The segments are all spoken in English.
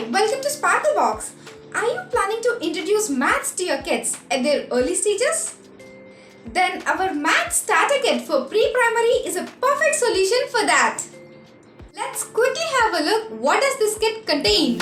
Hi, welcome to Sparklebox. Are you planning to introduce maths to your kids at their early stages? Then our Maths Starter Kit for pre-primary is a perfect solution for that. Let's quickly have a look what does this kit contain.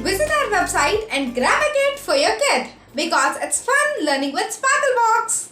Visit our website and grab a kit for your kid because it's fun learning with Sparklebox.